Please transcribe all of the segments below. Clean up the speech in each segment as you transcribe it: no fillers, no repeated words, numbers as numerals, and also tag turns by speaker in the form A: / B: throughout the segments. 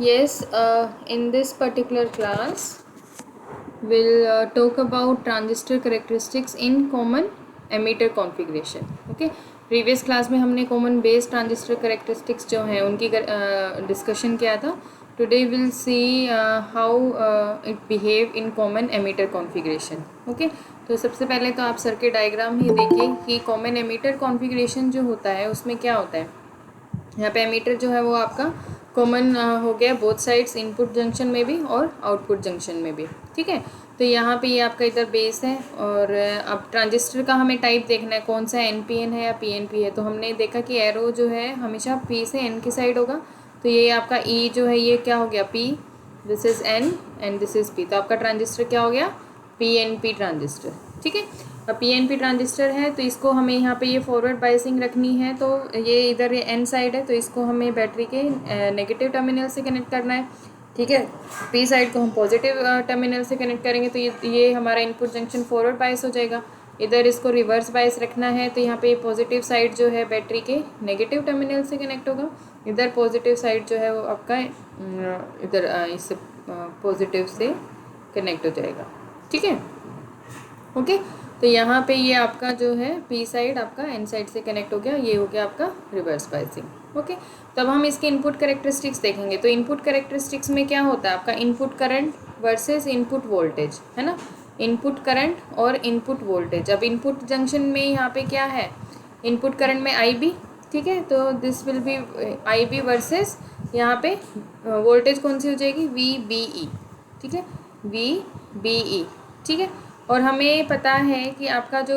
A: Yes, in this particular class, we'll talk about transistor characteristics in common emitter configuration. Okay, previous class में हमने common base transistor characteristics जो हैं उनकी discussion किया था. Today will see how it behave in common emitter configuration. Okay, तो सबसे पहले तो आप सर्किट डायग्राम ही देखिए कि कॉमन एमीटर कॉन्फ़िगरेशन जो होता है उसमें क्या होता है. यहाँ पे एमीटर जो है वो आपका कॉमन हो गया बोथ साइड्स, इनपुट जंक्शन में भी और आउटपुट जंक्शन में भी. ठीक है, तो यहाँ पे ये आपका इधर बेस है और अब ट्रांजिस्टर का हमें टाइप देखना है कौन सा NPN है या PNP है. तो हमने देखा कि एरो जो है हमेशा P से N की साइड होगा. तो ये आपका E जो है ये क्या हो गया P, this is N and this is P. तो आपका ट्रांजिस्टर क्या हो गया PNP ट्रांजिस्टर. ठीक है, अब PNP ट्रांजिस्टर है तो इसको हमें यहाँ पे ये फॉरवर्ड बायसिंग रखनी है. तो ये इधर ये N साइड है तो इसको हमें बैटरी के नेगेटिव टर्मिनल से कनेक्ट करना है. ठीक है, P साइड को हम पॉजिटिव टर्मिनल से कनेक्ट करेंगे तो ये हमारा इनपुट जंक्शन फॉरवर्ड बायस हो जाएगा. इधर इसको रिवर्स बायस रखना है तो यहाँ पे पॉजिटिव साइड जो है बैटरी के नेगेटिव टर्मिनल से कनेक्ट होगा. इधर पॉजिटिव साइड जो है वो आपका इधर इससे पॉजिटिव से कनेक्ट हो जाएगा. ठीक है, ओके. तो यहाँ पे ये आपका जो है P साइड आपका N साइड से कनेक्ट हो गया, ये हो गया आपका रिवर्स बायसिंग. ओके, तब हम इसके इनपुट करेक्टरिस्टिक्स देखेंगे. तो इनपुट करेक्टरिस्टिक्स में क्या होता है आपका input current versus input voltage, है ना. इनपुट करंट और इनपुट वोल्टेज. अब इनपुट जंक्शन में यहाँ पे क्या है, इनपुट करंट में IB. ठीक है, तो this will be IB versus यहाँ पे वोल्टेज कौन सी हो जाएगी VBE. ठीक है, VBE. ठीक है, और हमें पता है कि आपका जो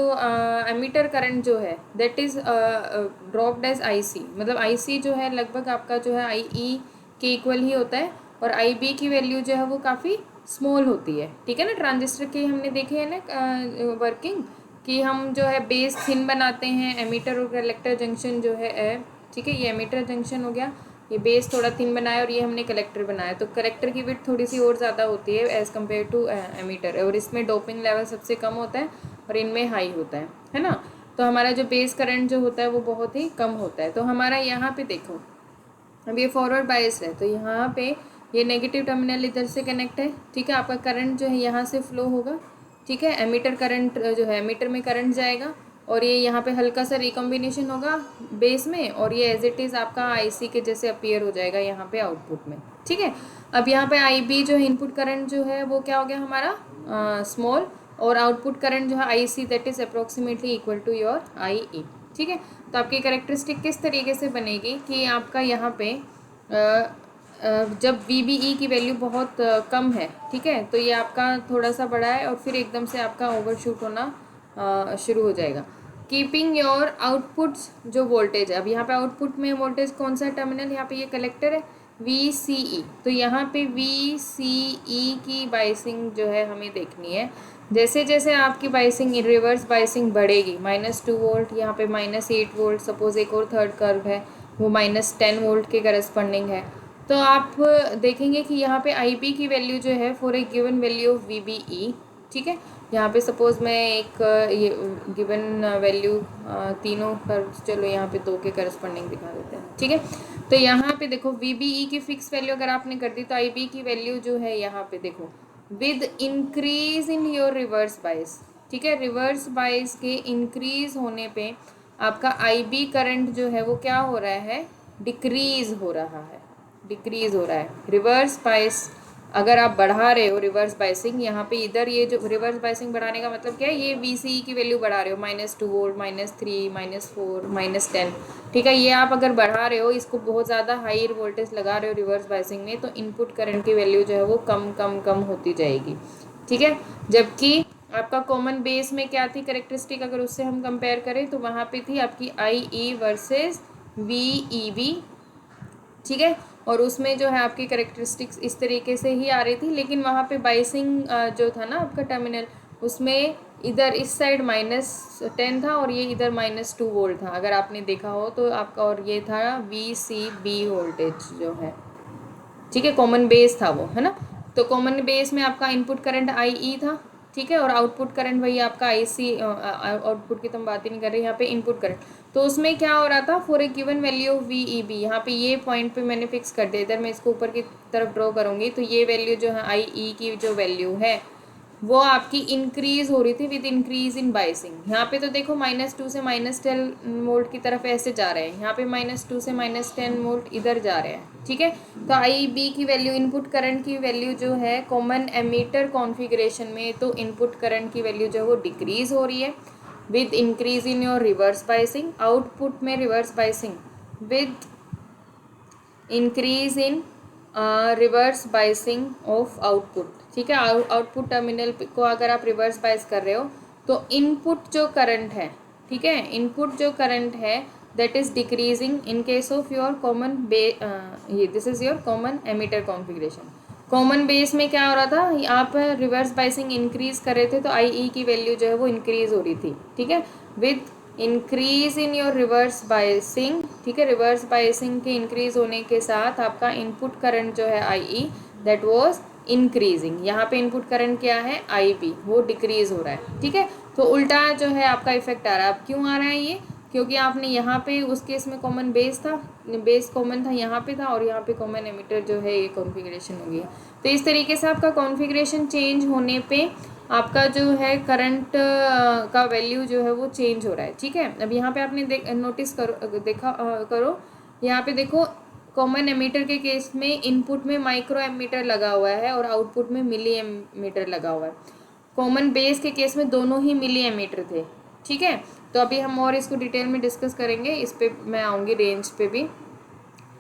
A: एमीटर करंट जो है that is dropped as IC. मतलब IC जो है लगभग आपका जो है IE के इक्वल ही होता है और IB की वैल्यू जो है वो काफ़ी स्मॉल होती है. ठीक है ना, ट्रांजिस्टर की हमने देखे है ना वर्किंग कि हम जो है बेस थिन बनाते हैं एमीटर और कलेक्टर जंक्शन जो है. ठीक है, ये एमीटर जंक्शन हो गया, ये बेस थोड़ा थिन बनाया और ये हमने कलेक्टर बनाया. तो कलेक्टर की विड्थ थोड़ी सी और ज़्यादा होती है एज़ कम्पेयर टू एमीटर और इसमें डोपिंग लेवल सबसे कम होता है और इनमें हाई होता है ना. तो हमारा जो बेस करंट जो होता है वो बहुत ही कम होता है. तो हमारा यहाँ पे देखो अब ये फॉरवर्ड बायस है तो यहाँ पे ये नेगेटिव टर्मिनल इधर से कनेक्ट है. ठीक है, आपका करंट जो है यहाँ से फ्लो होगा. ठीक है, एमीटर करंट जो है एमीटर में करंट जाएगा और ये यहाँ पे हल्का सा रिकॉम्बिनेशन होगा बेस में और ये एज इट इज़ आपका IC के जैसे अपीयर हो जाएगा यहाँ पे आउटपुट में. ठीक है, अब यहाँ पे IB जो है इनपुट करंट जो है वो क्या हो गया हमारा स्मॉल और आउटपुट करंट जो है IC that is approximately equal to your IE. ठीक है, तो आपकी कैरेक्टरिस्टिक किस तरीके से बनेगी कि आपका यहाँ पे जब VBE की वैल्यू बहुत कम है. ठीक है, तो ये आपका थोड़ा सा बड़ा है और फिर एकदम से आपका ओवरशूट होना शुरू हो जाएगा. कीपिंग योर आउटपुट्स जो वोल्टेज है, अब यहाँ पे आउटपुट में वोल्टेज कौन सा टर्मिनल, यहाँ पे ये कलेक्टर है VCE. तो यहाँ पे VCE की बायसिंग जो है हमें देखनी है. जैसे जैसे आपकी बायसिंग रिवर्स बायसिंग बढ़ेगी -2 वोल्ट, यहाँ पे -8 वोल्ट, सपोज एक और थर्ड कर्व है वो -10 वोल्ट के करस्पॉन्डिंग है. तो आप देखेंगे कि यहाँ पे IB की वैल्यू जो है for a given value of VBE. ठीक है, यहाँ पे सपोज मैं एक ये गिवन वैल्यू तीनों कर्व, चलो यहाँ पे 2 के करस्पॉन्डिंग दिखा देते हैं. ठीक है, तो यहाँ पे देखो VBE की फिक्स वैल्यू अगर आपने कर दी तो IB की वैल्यू जो है यहाँ पे देखो with increase in your reverse bias. ठीक है, रिवर्स बायस के इंक्रीज होने पे आपका IB करंट जो है वो क्या हो रहा है डिक्रीज हो रहा है. रिवर्स बायस अगर आप बढ़ा रहे हो रिवर्स बायसिंग यहाँ पे इधर ये जो रिवर्स बायसिंग बढ़ाने का मतलब क्या है, ये VCE की वैल्यू बढ़ा रहे हो -2 वोल्ट, -3, -4, -10. ठीक है, ये आप अगर बढ़ा रहे हो इसको बहुत ज़्यादा हाई वोल्टेज लगा रहे हो रिवर्स बायसिंग में तो इनपुट करंट की वैल्यू जो है वो कम कम कम होती जाएगी. ठीक है, जबकि आपका कॉमन बेस में क्या थी करेक्टरिस्टिक, अगर उससे हम कंपेयर करें तो वहाँ पे थी आपकी IE वर्सेस VEB. ठीक है, और उसमें जो है आपकी करेक्टरिस्टिक्स इस तरीके से ही आ रही थी, लेकिन वहाँ पे बायसिंग जो था ना आपका टर्मिनल उसमें इधर इस साइड -10 था और ये इधर -2 वोल्ट था अगर आपने देखा हो तो आपका, और ये था VCB वोल्टेज जो है. ठीक है, कॉमन बेस था वो, है ना. तो कॉमन बेस में आपका इनपुट करंट IE था. ठीक है, और आउटपुट करंट वही आपका IC, आउटपुट की तो हम बात ही नहीं कर रहे यहाँ पे इनपुट करंट. तो उसमें क्या हो रहा था, for a given value of V E B, यहाँ पे ये पॉइंट पे मैंने फिक्स कर दिया, इधर मैं इसको ऊपर की तरफ ड्रॉ करूँगी तो ये वैल्यू जो है आई ई की जो वैल्यू है वो आपकी इंक्रीज हो रही थी विद इंक्रीज इन बाइसिंग। यहाँ पे तो देखो -2 से -10 वोल्ट की तरफ ऐसे जा रहे हैं, यहाँ पे -2 से -10 वोल्ट इधर जा रहे हैं, ठीक है। तो आई बी की वैल्यू, इनपुट करंट की वैल्यू जो है कॉमन एमीटर कॉन्फ़िगरेशन में, तो इनपुट करंट की वैल्यू जो है वो डिक्रीज हो रही है with increase in your reverse biasing. Output में reverse biasing with increase in reverse biasing of output, ठीक है। आउटपुट टर्मिनल को अगर आप रिवर्स बाइस कर रहे हो तो इनपुट जो करंट है, ठीक है, इनपुट जो करंट है that is decreasing in case of your common ये this is your common emitter configuration. Common base में क्या हो रहा था, आप रिवर्स बाइसिंग इंक्रीज कर रहे थे तो आई ई की वैल्यू जो है वो इंक्रीज हो रही थी, ठीक है, with increase in your reverse biasing, ठीक है। रिवर्स बाइसिंग के इंक्रीज होने के साथ आपका इनपुट करंट जो है आई ई दैट वाज इंक्रीजिंग। यहाँ पे इनपुट करंट क्या है, आई बी, वो डिक्रीज हो रहा है, ठीक है। तो उल्टा जो है आपका इफेक्ट आ रहा है। अब क्यों आ रहा है ये, क्योंकि आपने यहाँ पे उस केस में कॉमन बेस था, बेस कॉमन था यहाँ पे था, और यहाँ पे कॉमन एमीटर जो है ये कॉन्फ़िगरेशन हो गया। तो इस तरीके से आपका कॉन्फ़िगरेशन चेंज होने पे आपका जो है करंट का वैल्यू जो है वो चेंज हो रहा है, ठीक है। अब यहाँ पे आपने नोटिस करो, यहाँ पे देखो कॉमन एमीटर के केस में इनपुट में माइक्रो एमीटर लगा हुआ है और आउटपुट में मिली एमीटर लगा हुआ है। कॉमन बेस के केस में दोनों ही मिली एमीटर थे, ठीक है। तो अभी हम और इसको डिटेल में डिस्कस करेंगे, इस पर मैं आऊँगी रेंज पे भी,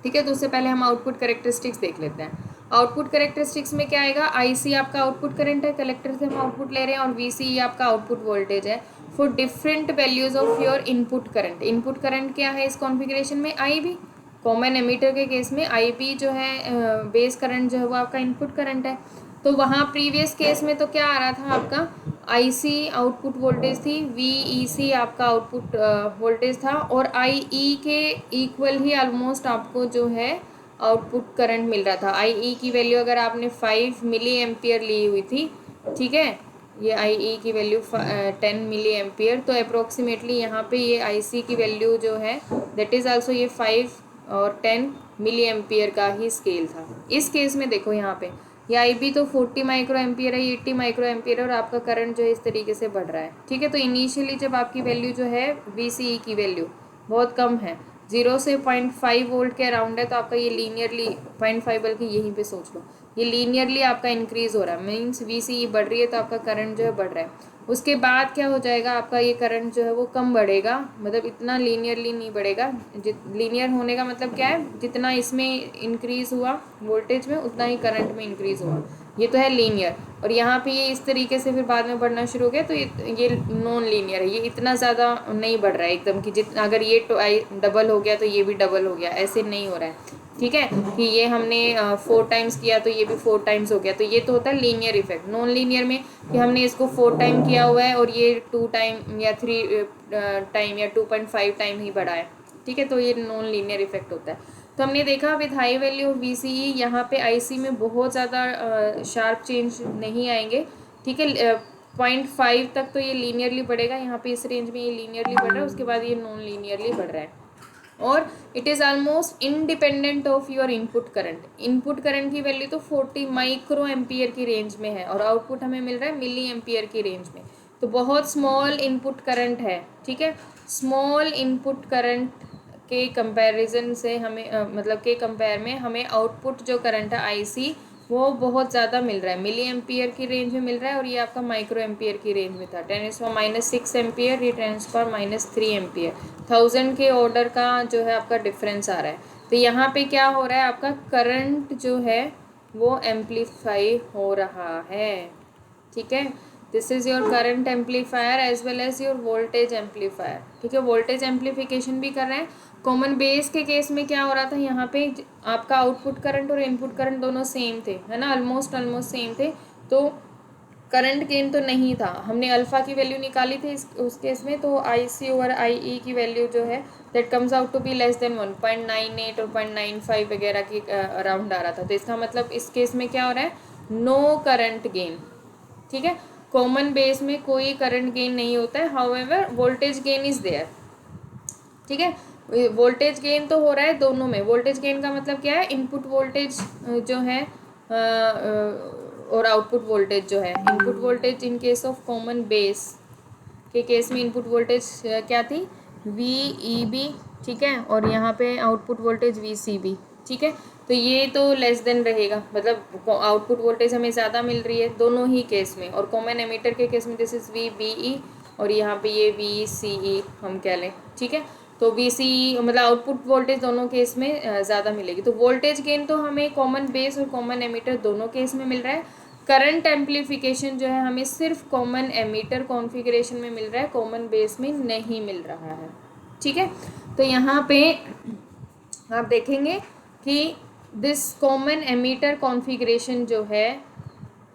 A: ठीक है। तो उससे पहले हम आउटपुट कैरेक्टरिस्टिक्स देख लेते हैं। आउटपुट कैरेक्टरिस्टिक्स में क्या आएगा, आई सी आपका आउटपुट करंट है, कलेक्टर से हम आउटपुट ले रहे हैं, और वी सी आपका आउटपुट वोल्टेज है for different values of your input current. Input current क्या है इस कॉन्फ़िगरेशन में, आई बी। कॉमन एमीटर के केस में आई बी जो है बेस करंट जो है वो आपका इनपुट करंट है। तो वहाँ प्रीवियस केस में तो क्या आ रहा था, आपका आई सी आउटपुट वोल्टेज थी, वी ई सी आपका आउटपुट वोल्टेज था, और आई ई के इक्वल ही ऑलमोस्ट आपको जो है आउटपुट करंट मिल रहा था। आई ई की वैल्यू अगर आपने 5 मिली एम्पियर ली हुई थी, ठीक है, ये आई ई की वैल्यू 10 मिली एम्पियर, तो अप्रोक्सीमेटली यहाँ पे ये आई सी की वैल्यू जो है दैट इज़ आल्सो ये 5 और 10 मिली एम्पियर का ही स्केल था। इस केस में देखो यहाँ पे ये आई बी तो 40 माइक्रो एम्पियर है, ये 80 माइक्रो एम्पियर है, और आपका करंट जो है इस तरीके से बढ़ रहा है, ठीक है। तो इनिशियली जब आपकी वैल्यू जो है वी सी ई की वैल्यू बहुत कम है, 0 से 0.5 वोल्ट के अराउंड है, तो आपका ये लीनियरली 0.5 बल्कि यहीं पे सोच लो, ये लीनियरली आपका इंक्रीज़ हो रहा है, मीन्स वी सी ई बढ़ रही है तो आपका करंट जो है बढ़ रहा है। उसके बाद क्या हो जाएगा, आपका ये करंट जो है वो कम बढ़ेगा, मतलब इतना लीनियरली नहीं बढ़ेगा। लीनियर होने का मतलब क्या है, जितना इसमें इंक्रीज़ हुआ वोल्टेज में उतना ही करंट में इंक्रीज़ हुआ, ये तो है लीनियर। और यहाँ पे ये इस तरीके से फिर बाद में बढ़ना शुरू हो गया, तो ये नॉन लीनियर है, ये इतना ज़्यादा नहीं बढ़ रहा है एकदम कि जितना अगर ये डबल हो गया तो ये भी डबल हो गया, ऐसे नहीं हो रहा है, ठीक है, कि ये हमने 4 टाइम्स किया तो ये भी 4 टाइम्स हो गया, तो ये तो होता है लीनियर इफेक्ट। नॉन लीनियर में कि हमने इसको 4 टाइम किया हुआ है और ये 2 टाइम या 3 टाइम या 2.5 टाइम ही बढ़ा है, ठीक है, तो ये नॉन लीनियर इफेक्ट होता है। तो हमने देखा with high value of V C E यहाँ पे आई सी में बहुत ज़्यादा शार्प चेंज नहीं आएंगे, ठीक है। 0.5 तक तो ये लीनियरली बढ़ेगा, यहाँ पे इस रेंज में ये लीनियरली बढ़ रहा है, उसके बाद ये नॉन लीनियरली बढ़ रहा है, और it is almost independent of your input current. Input current की वैल्यू तो 40 माइक्रो एम्पियर की रेंज में है, और आउटपुट हमें मिल रहा है मिली एम्पियर की रेंज में, तो बहुत स्मॉल इनपुट करंट है, ठीक है। स्मॉल इनपुट करंट के कंपैरिजन से हमें मतलब के कंपेयर में हमें आउटपुट जो करंट है आई सी वो बहुत ज़्यादा मिल रहा है, मिली एम्पियर की रेंज में मिल रहा है, और ये आपका माइक्रो एम्पियर की रेंज में था। 10⁻⁻6 एम्पियर, ये 10⁻³ एम्पियर, 1000 के ऑर्डर का जो है आपका डिफरेंस आ रहा है। तो यहाँ पे क्या हो रहा है, आपका करंट जो है वो एम्पलीफाई हो रहा है, ठीक है। This is your current amplifier as well as your voltage amplifier, ठीक है। वोल्टेज एम्पलीफिकेशन भी कर रहे हैं। कॉमन बेस के केस में क्या हो रहा था, यहाँ पे आपका आउटपुट करंट और इनपुट करंट दोनों सेम थे, है ना, ऑलमोस्ट सेम थे, तो करंट गेन तो नहीं था। हमने अल्फ़ा की वैल्यू निकाली थी उस केस में, तो आई सी ओवर आई ई की वैल्यू जो है that comes out to be less than 1.98 और 0.95 वगैरह की अराउंड आ रहा था। तो इसका मतलब इस केस में क्या हो रहा है, नो करंट गेन, ठीक है। कॉमन बेस में कोई करंट गेन नहीं होता है, however voltage gain is there, ठीक है। वोल्टेज गेन तो हो रहा है दोनों में। वोल्टेज गेन का मतलब क्या है, इनपुट वोल्टेज जो है और आउटपुट वोल्टेज जो है। Input voltage in case of common base के केस में इनपुट वोल्टेज क्या थी, वी ई बी, ठीक है, और यहाँ पे output voltage V C B, ठीक है। तो ये तो लेस देन रहेगा, मतलब आउटपुट वोल्टेज हमें ज़्यादा मिल रही है दोनों ही केस में। और कॉमन एमीटर के केस में this is V B E, और यहाँ पे ये वी सी ई हम कह लें, ठीक है। तो वी सी ई मतलब आउटपुट वोल्टेज दोनों केस में ज़्यादा मिलेगी। तो वोल्टेज गेन तो हमें कॉमन बेस और कॉमन एमीटर दोनों केस में मिल रहा है। करंट एम्पलीफिकेशन जो है हमें सिर्फ कॉमन एमीटर कॉन्फ़िगरेशन में मिल रहा है, कॉमन बेस में नहीं मिल रहा है, ठीक है। तो यहाँ पे आप देखेंगे कि दिस कॉमन एमीटर कॉन्फ़िगरेशन जो है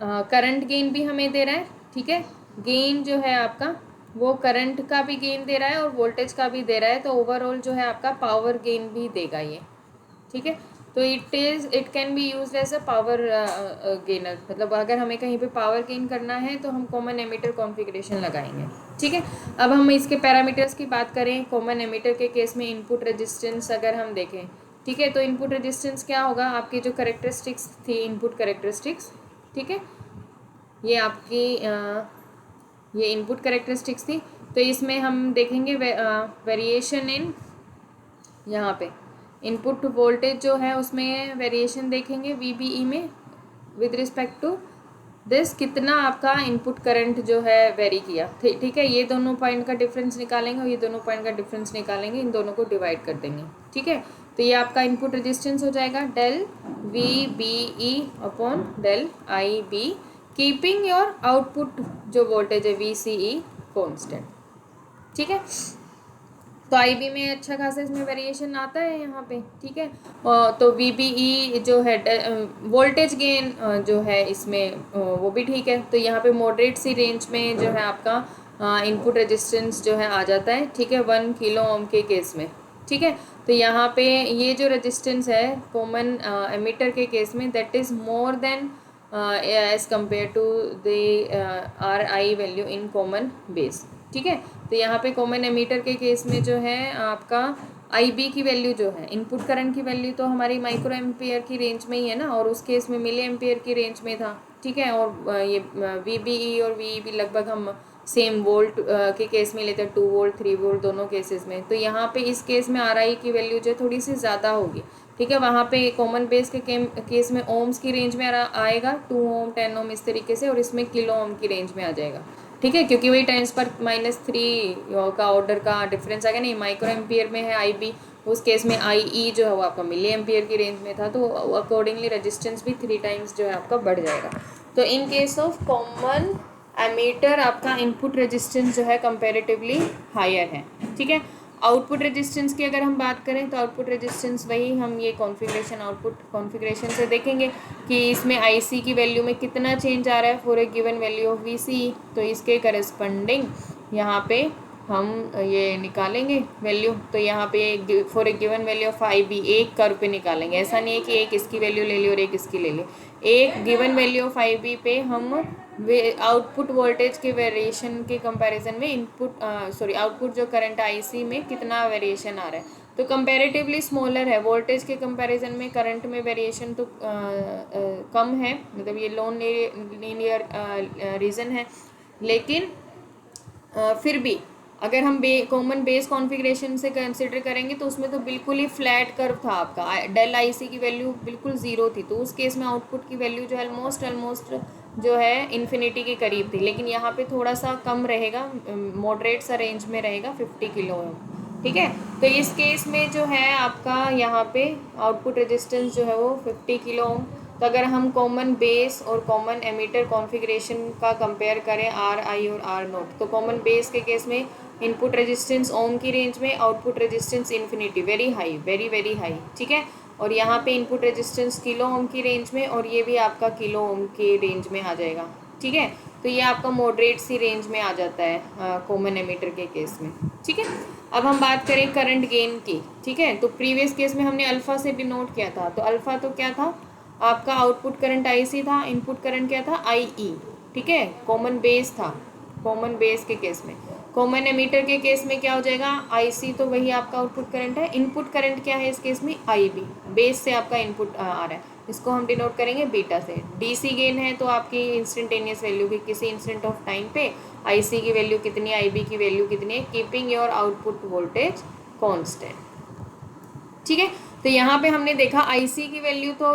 A: करंट गेन भी हमें दे रहा है, ठीक है। गेन जो है आपका वो करंट का भी गेन दे रहा है और वोल्टेज का भी दे रहा है। तो ओवरऑल जो है आपका पावर गेन भी देगा ये, ठीक है। तो it can be use as a power gainer, मतलब अगर हमें कहीं पे पावर गेन करना है तो हम कॉमन एमीटर कॉन्फ़िगरेशन लगाएंगे, ठीक है। अब हम इसके पैरामीटर्स की बात करें। कॉमन एमीटर के केस में इनपुट रेजिस्टेंस अगर हम देखें, ठीक है, तो इनपुट रेजिस्टेंस क्या होगा, आपकी जो करेक्टरिस्टिक्स थी इनपुट करेक्टरिस्टिक्स, ठीक है, ये आपकी ये इनपुट करेक्टरिस्टिक्स थी। तो इसमें हम देखेंगे वेरिएशन इन, यहाँ पे इनपुट वोल्टेज जो है उसमें वेरिएशन देखेंगे वीबीई में विद रिस्पेक्ट टू दिस, कितना आपका इनपुट करंट जो है वेरी किया, ठीक है। ये दोनों पॉइंट का डिफरेंस निकालेंगे और ये दोनों पॉइंट का डिफरेंस निकालेंगे, इन दोनों को डिवाइड कर देंगे, ठीक है। तो ये आपका इनपुट रेजिस्टेंस हो जाएगा del V B E upon del I B, keeping your output जो वोल्टेज है वी सी ई कॉन्स्टेंट, ठीक है। तो आई बी में अच्छा खासा इसमें वेरिएशन आता है यहाँ पे, ठीक है। तो वी बी ई जो है वोल्टेज गेन जो है इसमें वो भी ठीक है। तो यहाँ पे मॉडरेट सी रेंज में जो है आपका इनपुट रेजिस्टेंस जो है आ जाता है, ठीक है, 1 किलो ओम के केस में, ठीक है। तो यहाँ पे ये जो रेजिस्टेंस है कॉमन एमीटर के केस में that is more than as compare to the R I value in common base, ठीक है। तो यहाँ पे कॉमन एमीटर के केस में जो है आपका आई बी की वैल्यू जो है, इनपुट करंट की वैल्यू तो हमारी माइक्रो एम्पियर की रेंज में ही है ना, और उस केस में मिली एम्पियर की रेंज में था, ठीक है। और ये वी बी ई और वी ई बी लगभग हम सेम वोल्ट के केस में लेते हैं, 2 वोल्ट 3 वोल्ट दोनों केसेस में। तो यहाँ पे इस केस में आर आई की वैल्यू जो है थोड़ी सी ज़्यादा होगी, ठीक है। वहाँ पे कॉमन बेस के केस में ओम्स की रेंज में आएगा 2 ओम 10 ओम इस तरीके से, और इसमें किलो ओम की रेंज में आ जाएगा, ठीक है, क्योंकि वही 10⁻³ का ऑर्डर का डिफरेंस आएगा। नहीं, माइक्रो एम्पियर में है आई बी, उस केस में आई ई जो है वो आपका मिली एम्पियर की रेंज में था, तो अकॉर्डिंगली रेजिस्टेंस भी 3 टाइम्स जो है आपका बढ़ जाएगा। तो इन केस ऑफ कॉमन एमीटर आपका इनपुट रेजिस्टेंस जो है कंपैरेटिवली हायर है, ठीक है। आउटपुट रेजिस्टेंस की अगर हम बात करें तो आउटपुट रेजिस्टेंस वही हम ये कॉन्फ़िगरेशन आउटपुट कॉन्फ़िगरेशन से देखेंगे कि इसमें आईसी की वैल्यू में कितना चेंज आ रहा है for a given value of VC. तो इसके करस्पॉन्डिंग यहाँ पे हम ये निकालेंगे वैल्यू। तो यहाँ पे for a given value of I B एक कर्व पे निकालेंगे, ऐसा नहीं है कि एक इसकी वैल्यू ले ली और एक इसकी ले ली। एक given value of I B पे हम आउटपुट वोल्टेज के वेरिएशन के कंपैरिजन में इनपुट आउटपुट जो करंट आईसी में कितना वेरिएशन आ रहा है, तो कंपैरेटिवली स्मॉलर है। वोल्टेज के कंपैरिजन में करंट में वेरिएशन तो कम है, मतलब ये नॉन लीनियर रीजन है। लेकिन फिर भी अगर हम कॉमन बेस कॉन्फ़िगरेशन से कंसिडर करेंगे तो उसमें तो बिल्कुल ही फ्लैट कर्व था आपका, डेल आईसी की वैल्यू बिल्कुल ज़ीरो थी। तो उस केस में आउटपुट की वैल्यू जो है ऑलमोस्ट जो है इन्फिनिटी के करीब थी। लेकिन यहाँ पे थोड़ा सा कम रहेगा, मॉडरेट सा रेंज में रहेगा 50 किलो ओम, ठीक है। तो इस केस में जो है आपका यहाँ पे आउटपुट रेजिस्टेंस जो है वो 50 किलो ओम। तो अगर हम कॉमन बेस और कॉमन एमीटर कॉन्फ़िगरेशन का कंपेयर करें आर आई और आर नोट, तो कॉमन बेस के केस में इनपुट रेजिस्टेंस ओम की रेंज में, output resistance infinity very high, very very high, ठीक है। और यहाँ पे इनपुट रेजिस्टेंस किलो ओम की रेंज में, और ये भी आपका किलो ओम के रेंज में आ जाएगा, ठीक है। तो ये आपका मॉडरेट सी रेंज में आ जाता है कॉमन एमीटर के केस में, ठीक है। अब हम बात करें करंट गेन की, ठीक है। तो प्रीवियस केस में हमने अल्फ़ा से डिनोट किया था। तो अल्फ़ा तो क्या था आपका, आउटपुट करंट आईसी था, इनपुट करंट क्या था आईई, ठीक है, कॉमन बेस था, कॉमन बेस के केस में। कॉमन एमीटर के केस में क्या हो जाएगा, आईसी तो वही आपका आउटपुट करंट है, इनपुट करंट क्या है इस केस में, आईबी, बेस से आपका इनपुट आ रहा है, इसको हम डिनोट करेंगे बीटा से। डीसी गेन है तो आपकी इंस्टेंटेनियस वैल्यू की किसी इंस्टेंट ऑफ टाइम पे आईसी की वैल्यू कितनी, आईबी की वैल्यू कितनी है, keeping your output voltage constant. ठीक है, तो यहाँ पे हमने देखा आईसी की वैल्यू तो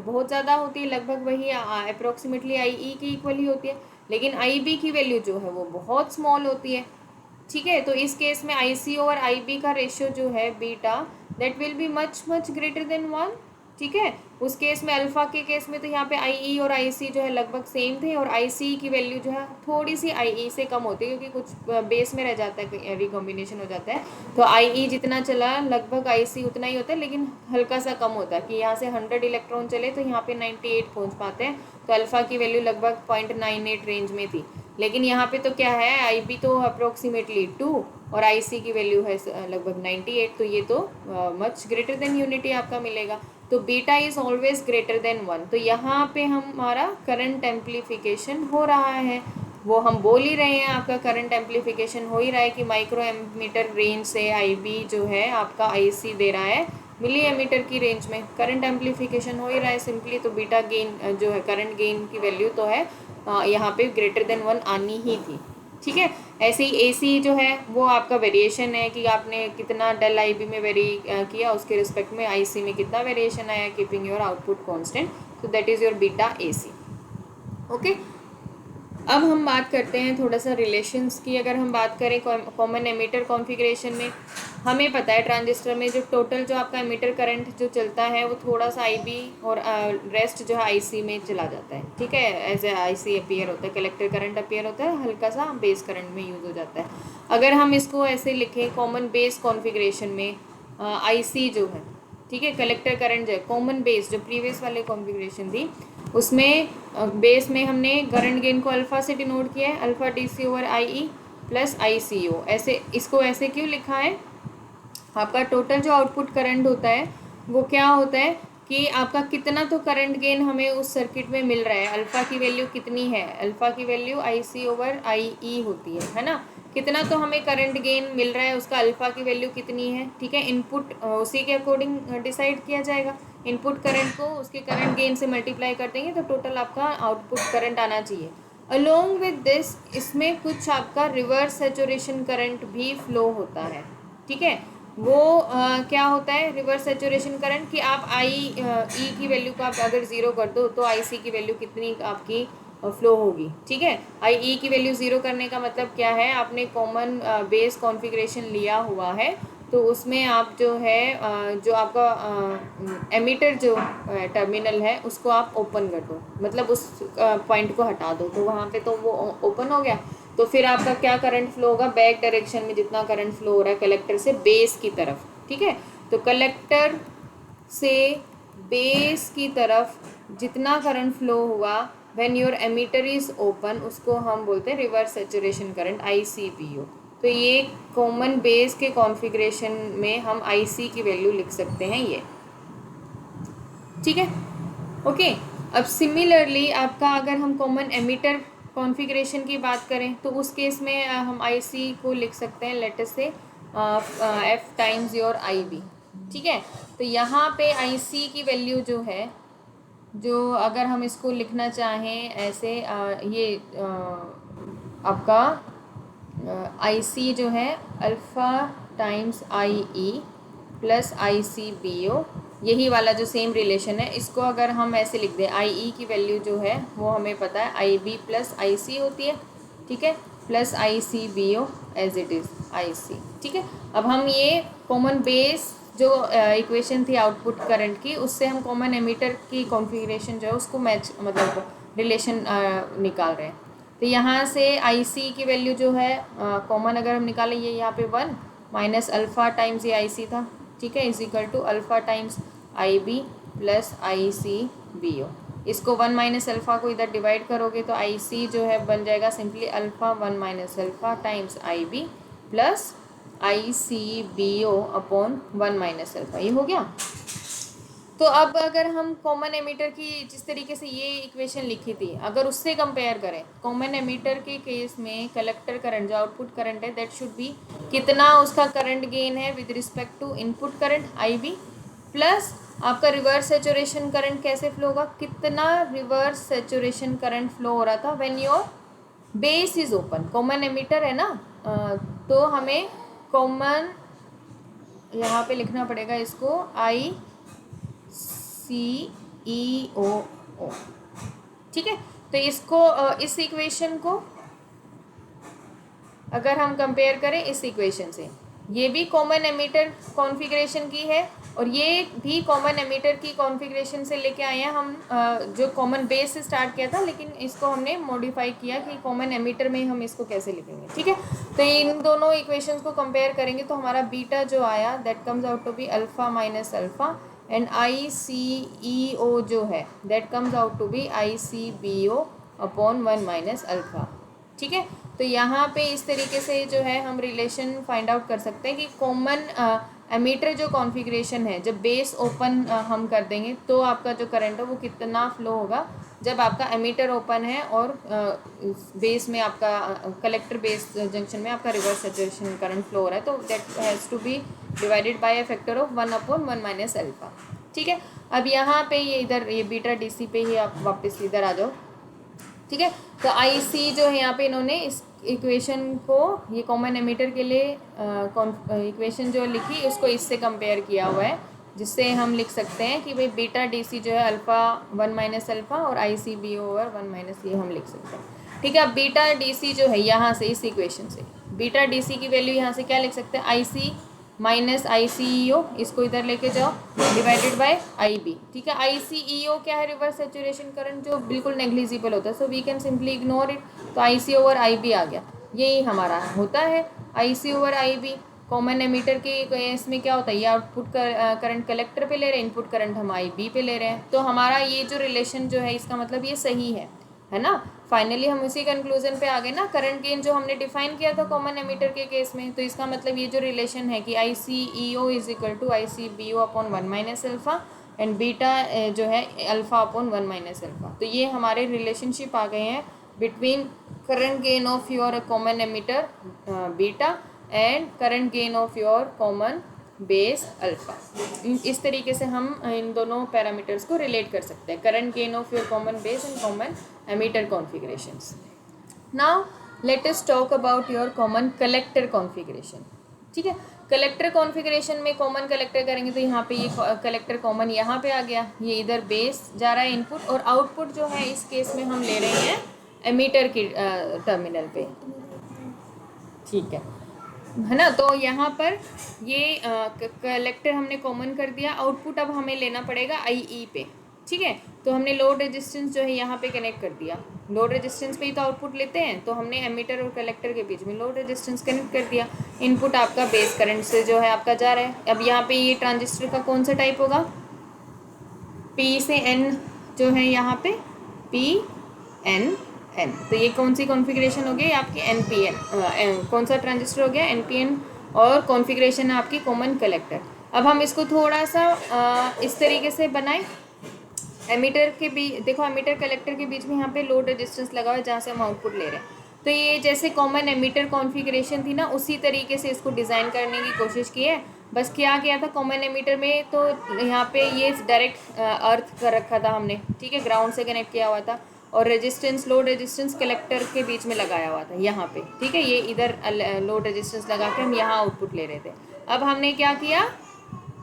A: बहुत ज़्यादा होती है, लगभग वही अप्रोक्सीमेटली आईई की इक्वल ही होती है, लेकिन आईबी की वैल्यू जो है वो बहुत स्मॉल होती है। ठीक है, तो इस केस में आईसी और आईबी का रेशियो जो है beta, that will be much much greater than 1। ठीक है, उस केस में अल्फा के केस में तो यहाँ पे आईई और आईसी जो है लगभग सेम थे, और आईसी की वैल्यू जो है थोड़ी सी आईई से कम होती है, क्योंकि कुछ बेस में रह जाता है, रिकॉम्बिनेशन हो जाता है, तो आईई जितना चला लगभग आईसी उतना ही होता है, लेकिन हल्का सा कम होता है कि यहाँ से 100 इलेक्ट्रॉन चले तो यहाँ पे 98 पहुँच पाते हैं, तो अल्फा की वैल्यू लगभग 0.98 रेंज में थी। लेकिन यहाँ पे तो क्या है, आईबी तो अप्रोक्सीमेटली 2 और आईसी की वैल्यू है लगभग 98, तो ये तो मच ग्रेटर देन यूनिटी आपका मिलेगा, तो beta is always greater than 1। तो यहाँ पे हमारा करंट एम्प्लीफिकेशन हो रहा है, वो हम बोल ही रहे हैं, आपका करंट एम्प्लीफिकेशन हो ही रहा है कि माइक्रो एमीटर रेंज से आईबी जो है आपका आईसी दे रहा है मिली एमीटर की रेंज में, करंट एम्प्लीफिकेशन हो ही रहा है सिंपली, तो बीटा गेन जो है करंट गेन की वैल्यू तो है यहाँ पे ग्रेटर देन 1 आनी ही थी। ठीक है, ऐसे ही एसी जो है वो आपका वेरिएशन है कि आपने कितना डेल आईबी में वेरी किया, उसके रिस्पेक्ट में आईसी में कितना वेरिएशन आया, कीपिंग योर आउटपुट कांस्टेंट, तो that is your beta AC. Okay, अब हम बात करते हैं थोड़ा सा रिलेशंस की। अगर हम बात करें कॉमन एमीटर कॉन्फ़िगरेशन में, हमें पता है ट्रांजिस्टर में जो टोटल जो आपका एमीटर करंट जो चलता है वो थोड़ा सा आईबी और रेस्ट जो है आईसी में चला जाता है। ठीक है, एज ए आईसी अपीयर होता है, कलेक्टर करंट अपीयर होता है, हल्का सा बेस करंट में यूज़ हो जाता है। अगर हम इसको ऐसे लिखें कॉमन बेस कॉन्फ़िगरेशन में आईसी जो है, ठीक है, कलेक्टर करंट जो है कॉमन बेस जो प्रीवियस वाले कॉन्फ़िगरेशन थी उसमें बेस में हमने करंट गेन को अल्फ़ा से डिनोट किया है, alpha DC over IE plus ICO. ऐसे इसको ऐसे क्यों लिखा है, आपका टोटल जो आउटपुट करंट होता है वो क्या होता है कि आपका कितना तो करंट गेन हमें उस सर्किट में मिल रहा है, अल्फ़ा की वैल्यू कितनी है, अल्फ़ा की वैल्यू आईसी ओवर आईई होती है ना, कितना तो हमें करंट गेन मिल रहा है उसका अल्फ़ा की वैल्यू कितनी है। ठीक है, इनपुट उसी के अकॉर्डिंग डिसाइड किया जाएगा, इनपुट करंट को उसके करंट गेन से मल्टीप्लाई कर देंगे तो टोटल आपका आउटपुट करंट आना चाहिए। अलोंग विद दिस इसमें कुछ आपका रिवर्स सेचुरेशन करंट भी फ्लो होता है। ठीक है, वो क्या होता है रिवर्स सेचुरेशन करंट कि आप आई ई की वैल्यू को आप अगर ज़ीरो कर दो तो आई सी की वैल्यू कितनी आपकी फ्लो होगी। ठीक है, आई ई की वैल्यू ज़ीरो करने का मतलब क्या है, आपने कॉमन बेस कॉन्फ़िगरेशन लिया हुआ है तो उसमें आप जो है जो आपका एमीटर जो टर्मिनल है उसको आप ओपन कर दो, मतलब उस पॉइंट को हटा दो, तो वहाँ पे तो वो ओपन हो गया, तो फिर आपका क्या करंट फ्लो होगा, बैक डायरेक्शन में जितना करंट फ्लो हो रहा है कलेक्टर से बेस की तरफ। ठीक है, तो कलेक्टर से बेस की तरफ जितना करंट फ्लो हुआ when your emitter is open उसको हम बोलते हैं रिवर्स सेचुरेशन करंट ICVO। तो ये कॉमन बेस के कॉन्फ़िगरेशन में हम IC की वैल्यू लिख सकते हैं ये। ठीक है, ओके। अब सिमिलरली आपका अगर हम कॉमन एमीटर कॉन्फ़िगरेशन की बात करें तो उस केस में हम IC को लिख सकते हैं लेट अस से F टाइम्स योर IB। ठीक है, तो यहाँ पे IC की वैल्यू जो है, जो अगर हम इसको लिखना चाहें ऐसे ये आपका IC जो है alpha times IE plus ICBO, यही वाला जो सेम रिलेशन है, इसको अगर हम ऐसे लिख दें IE की वैल्यू जो है वो हमें पता है IB प्लस IC होती है। ठीक है, plus ICBO as it is IC। ठीक है, अब हम ये कॉमन बेस जो इक्वेशन थी आउटपुट करंट की उससे हम कॉमन एमीटर की कॉन्फ़िगरेशन जो है उसको मैच मतलब रिलेशन निकाल रहे हैं। तो यहाँ से IC की वैल्यू जो है कॉमन अगर हम निकालें, ये यहाँ पे 1 माइनस अल्फ़ा टाइम्स ये IC था। ठीक है, is equal to alpha times IB plus ICBO। इसको 1 माइनस अल्फ़ा को इधर डिवाइड करोगे तो IC जो है बन जाएगा simply alpha 1 minus alpha times IB plus ICBO upon 1 minus alpha. ये हो गया। तो अब अगर हम कॉमन एमीटर की जिस तरीके से ये इक्वेशन लिखी थी अगर उससे कंपेयर करें, कॉमन एमीटर के केस में कलेक्टर करंट जो आउटपुट करंट है दैट शुड बी कितना उसका करंट गेन है with respect to input current I B, plus आपका रिवर्स सेचुरेशन करंट कैसे फ्लो होगा, कितना रिवर्स सेचुरेशन करंट फ्लो हो रहा था when your base is open. Common emitter है ना, तो हमें कॉमन यहाँ पे लिखना पड़ेगा इसको आई CEOO, ठीक है। तो इसको इस इक्वेशन को अगर हम कंपेयर करें इस इक्वेशन से, ये भी कॉमन एमीटर कॉन्फ़िगरेशन की है और ये भी कॉमन एमीटर की कॉन्फ़िगरेशन से लेके आए हैं हम, जो कॉमन बेस से स्टार्ट किया था लेकिन इसको हमने मॉडिफाई किया कि कॉमन एमीटर में हम इसको कैसे लिखेंगे, ठीक है। तो इन दोनों इक्वेशंस को कंपेयर करेंगे तो हमारा बीटा जो आया that comes out to be alpha minus alpha and ICEO जो है that comes out to be ICBO upon 1 minus alpha, ठीक है। तो यहाँ पे इस तरीके से जो है हम रिलेशन फाइंड आउट कर सकते हैं कि कॉमन एमीटर जो कॉन्फ़िगरेशन है जब बेस ओपन हम कर देंगे तो आपका जो करंट है वो कितना फ्लो होगा जब आपका एमीटर ओपन है और बेस में आपका कलेक्टर बेस जंक्शन में आपका रिवर्स सेचुरेशन करंट फ्लो हो रहा है, तो that has to be divided by a factor of 1 upon 1 minus alpha, ठीक है। अब यहाँ पे ये इधर ये बीटा DC पे ही आप वापस इधर आ जाओ, ठीक है। तो IC जो है यहाँ पे इन्होंने इस इक्वेशन को ये कॉमन एमीटर के लिए इक्वेशन जो लिखी उसको इससे कंपेयर किया हुआ है, जिससे हम लिख सकते हैं कि भाई बीटा DC जो है अल्फ़ा 1 माइनस अल्फ़ा और ICBO ओवर 1 माइनस, ये हम लिख सकते हैं, ठीक है। अब बीटा DC जो है यहाँ से इस इक्वेशन से बीटा DC की वैल्यू यहाँ से क्या लिख सकते हैं, IC माइनस ICEO, इसको इधर लेके जाओ डिवाइडेड बाय IB, ठीक है। ICEO क्या है, रिवर्स सेचुरेशन करंट जो बिल्कुल नेग्लिजिबल होता है, so we can simply ignore it, तो IC ओवर IB आ गया, यही हमारा होता है IC over IB। Common emitter के इसमें क्या होता है, ये आउटपुट करंट कलेक्टर पे ले रहे हैं, इनपुट करंट हम IB पे ले रहे हैं, तो हमारा ये जो रिलेशन जो है इसका मतलब ये सही है ना। फाइनली हम उसी कंक्लूजन पे आ गए ना, करंट गेन जो हमने डिफाइन किया था कॉमन एमीटर के केस में, तो इसका मतलब ये जो रिलेशन है कि ICEO is equal to ICBO upon 1 minus alpha and beta जो है अल्फ़ा अपॉन 1 माइनस अल्फ़ा, तो ये हमारे रिलेशनशिप आ गए हैं between current gain of your common ammeter beta and current gain of your common base alpha. इस तरीके से हम इन दोनों पैरामीटर्स को रिलेट कर सकते हैं, current gain of your common base and common ammeter configurations. Now let us talk about your common collector configuration, ठीक है। कलेक्टर कॉन्फ़िगरेशन में कॉमन कलेक्टर करेंगे तो यहाँ पे ये कलेक्टर कॉमन यहाँ पे आ गया, ये इधर बेस जा रहा है इनपुट और आउटपुट जो है इस केस में हम ले रहे हैं एमीटर की टर्मिनल पे, ठीक है ना। तो यहाँ पर ये कलेक्टर हमने कॉमन कर दिया, आउटपुट अब हमें लेना पड़ेगा IE पे, ठीक है। तो हमने लोड रेजिस्टेंस जो है यहाँ पे कनेक्ट कर दिया, लोड रेजिस्टेंस पे ही तो आउटपुट लेते हैं, तो हमने एमीटर और कलेक्टर के बीच में लोड रेजिस्टेंस कनेक्ट कर दिया, इनपुट आपका बेस करंट से जो है आपका जा रहा है। अब यहाँ पे ये ट्रांजिस्टर का कौन सा टाइप होगा, P से N जो है यहाँ पे PNN, तो ये कौन सी कॉन्फ़िगरेशन हो गई आपकी NPN, कौन सा ट्रांजिस्टर हो गया NPN और कॉन्फ़िगरेशन है आपकी कॉमन कलेक्टर। अब हम इसको थोड़ा सा इस तरीके से बनाएं, एमीटर के बीच देखो, एमीटर कलेक्टर के बीच में यहाँ पे लोड रेजिस्टेंस लगा हुआ है जहाँ से हम आउटपुट ले रहे हैं, तो ये जैसे कॉमन एमीटर कॉन्फ़िगरेशन थी ना उसी तरीके से इसको डिज़ाइन करने की कोशिश की है। बस क्या किया था कॉमन एमीटर में, तो यहाँ पे ये डायरेक्ट अर्थ कर रखा था हमने, ठीक है, ग्राउंड से कनेक्ट किया हुआ था और रेजिस्टेंस लोड रेजिस्टेंस कलेक्टर के बीच में लगाया हुआ था यहाँ पे, ठीक है। ये इधर लोड रेजिस्टेंस लगा के हम यहाँ आउटपुट ले रहे थे। अब हमने क्या किया,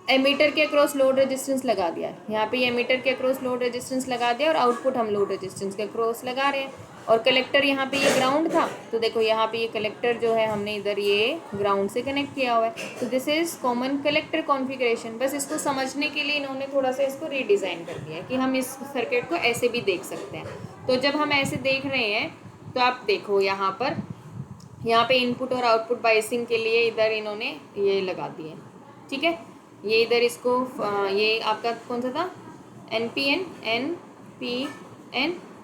A: एमीटर के अक्रॉस लोड रेजिस्टेंस लगा दिया, यहाँ पे एमीटर के अक्रॉस लोड रेजिस्टेंस लगा दिया और आउटपुट हम लोड रेजिस्टेंस के अक्रॉस लगा रहे हैं, और कलेक्टर यहाँ पे ये ग्राउंड था, तो देखो यहाँ पे ये कलेक्टर जो है हमने इधर ये ग्राउंड से कनेक्ट किया हुआ है, तो this is common collector configuration. बस इसको समझने के लिए इन्होंने थोड़ा सा इसको रीडिज़ाइन कर दिया है कि हम इस सर्किट को ऐसे भी देख सकते हैं। तो जब हम ऐसे देख रहे हैं तो आप देखो यहाँ पर, यहाँ पे इनपुट और आउटपुट बाइसिंग के लिए इधर इन्होंने ये लगा दिए, ठीक है। ये इधर इसको ये आपका कौन सा था NPN,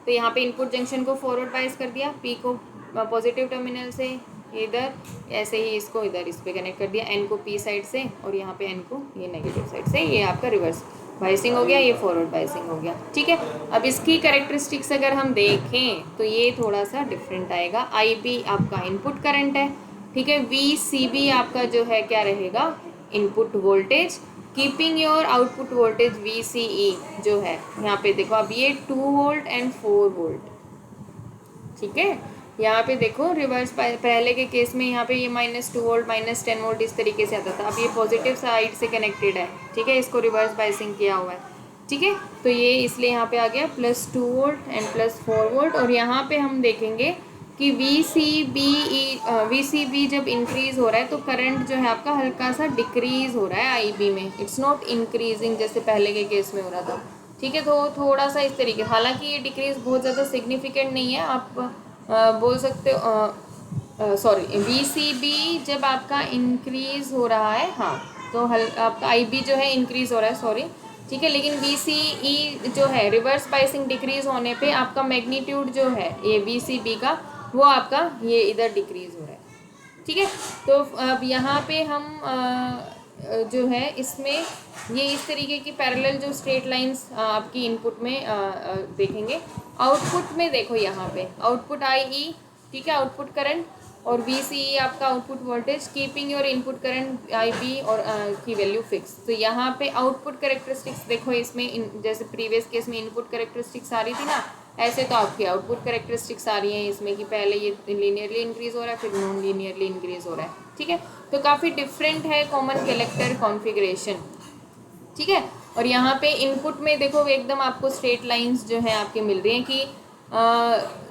A: तो यहाँ पे इनपुट जंक्शन को फॉरवर्ड बाइस कर दिया, P को पॉजिटिव टर्मिनल से इधर, ऐसे ही इसको इधर इस पर कनेक्ट कर दिया, N को P साइड से और यहाँ पे N को ये नेगेटिव साइड से, ये आपका रिवर्स बायसिंग हो गया, ये फॉरवर्ड बायसिंग हो गया, ठीक है। अब इसकी कैरेक्टरिस्टिक्स अगर हम देखें तो ये थोड़ा सा डिफरेंट आएगा। आई बी आपका इनपुट करंट है, ठीक है। वी सी बी आपका जो है क्या रहेगा, input voltage, keeping your output voltage V C E जो है यहाँ पे देखो, अब ये 2 वोल्ट एंड 4 वोल्ट, ठीक है। यहाँ पे देखो रिवर्स, पहले के केस में यहाँ पे ये -2 वोल्ट -10 वोल्ट इस तरीके से आता था, अब ये पॉजिटिव साइड से कनेक्टेड है, ठीक है, इसको रिवर्स बायसिंग किया हुआ है, ठीक है। तो ये इसलिए यहाँ पे आ गया +2 वोल्ट एंड +4 वोल्ट। और यहाँ पे हम देखेंगे कि वी सी बी जब इंक्रीज हो रहा है तो करंट जो है आपका हल्का सा डिक्रीज हो रहा है आई बी में, इट्स नॉट इंक्रीजिंग जैसे पहले के केस में हो रहा था, ठीक है। तो थोड़ा सा इस तरीके, हालांकि ये डिक्रीज बहुत ज़्यादा सिग्निफिकेंट नहीं है, आप बोल सकते हो, सॉरी, वी सी बी जब आपका इंक्रीज हो रहा है, हाँ, तो आपका आई बी जो है इंक्रीज हो रहा है, सॉरी, ठीक है। लेकिन वी सी ई जो है रिवर्स बायसिंग डिक्रीज होने पे आपका मैग्नीट्यूड जो है ये वी सी बी का, वो आपका ये इधर डिक्रीज हो रहा है, ठीक है। तो अब यहाँ पे हम जो है इसमें ये इस तरीके की पैरेलल जो स्ट्रेट लाइंस आपकी इनपुट में देखेंगे। आउटपुट में देखो यहाँ पे आउटपुट आई ई, ठीक है, आउटपुट करंट, और वी सी ई आपका output voltage, keeping your input current I B और की वैल्यू फिक्स। तो यहाँ पे आउटपुट करेक्टरिस्टिक्स देखो, इसमें जैसे प्रीवियस केस में इनपुट करेक्टरिस्टिक्स आ रही थी ना, ऐसे तो आपकी आउटपुट करेक्टरिस्टिक्स आ रही हैं इसमें कि पहले ये लीनियरली इंक्रीज हो रहा है, फिर नॉन लीनियरली इंक्रीज हो रहा है, ठीक है। तो काफ़ी डिफरेंट है कॉमन कलेक्टर कॉन्फ़िगरेशन, ठीक है। और यहाँ पे इनपुट में देखो एकदम आपको स्ट्रेट लाइंस जो है आपकी मिल रही हैं कि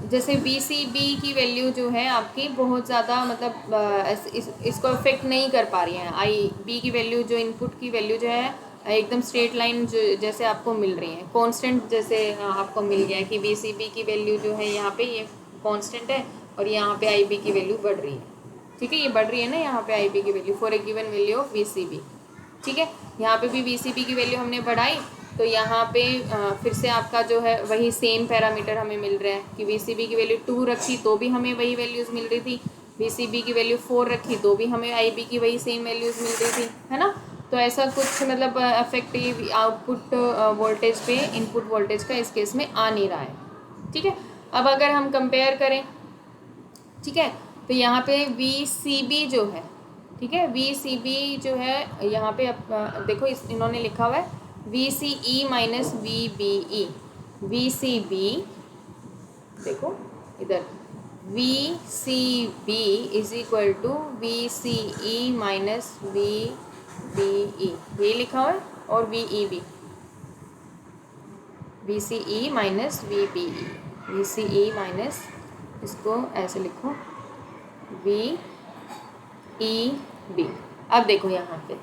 A: जैसे बी सी बी की वैल्यू जो है आपकी बहुत ज़्यादा मतलब इसको अफेक्ट नहीं कर पा रही है, आई बी की वैल्यू जो इनपुट की वैल्यू जो है एकदम स्ट्रेट लाइन जो जैसे आपको मिल रही है, कांस्टेंट जैसे आपको मिल गया है कि वी सी बी की वैल्यू जो है यहाँ पे ये कांस्टेंट है और यहाँ पे आई बी की वैल्यू बढ़ रही है, ठीक है, ये बढ़ रही है ना यहाँ पे आई बी की value for a given value of V C B, ठीक है। यहाँ पे भी वी सी बी की वैल्यू हमने बढ़ाई तो यहाँ पे फिर से आपका जो है वही सेम पैरामीटर हमें मिल रहा है कि वी सी बी की वैल्यू 2 रखी तो भी हमें वही वैल्यूज़ मिल रही थी, वी सी बी की वैल्यू 4 रखी तो भी हमें आई बी की वही सेम वैल्यूज़ मिल रही थी, है ना। तो ऐसा कुछ मतलब अफेक्टिव आउटपुट वोल्टेज पे इनपुट वोल्टेज का इस केस में आ नहीं रहा है, ठीक है। अब अगर हम कंपेयर करें, ठीक है, तो यहाँ पे वी सी बी जो है, ठीक है, वी सी बी जो है यहाँ पे देखो इन्होंने लिखा हुआ है V C E minus V B E, V C B देखो इधर V C B is equal to V C E minus V B E, ये लिखा हुआ है, और V E B, V C E minus V B E, V C E minus, इसको ऐसे लिखो वी ई बी। अब देखो यहाँ पे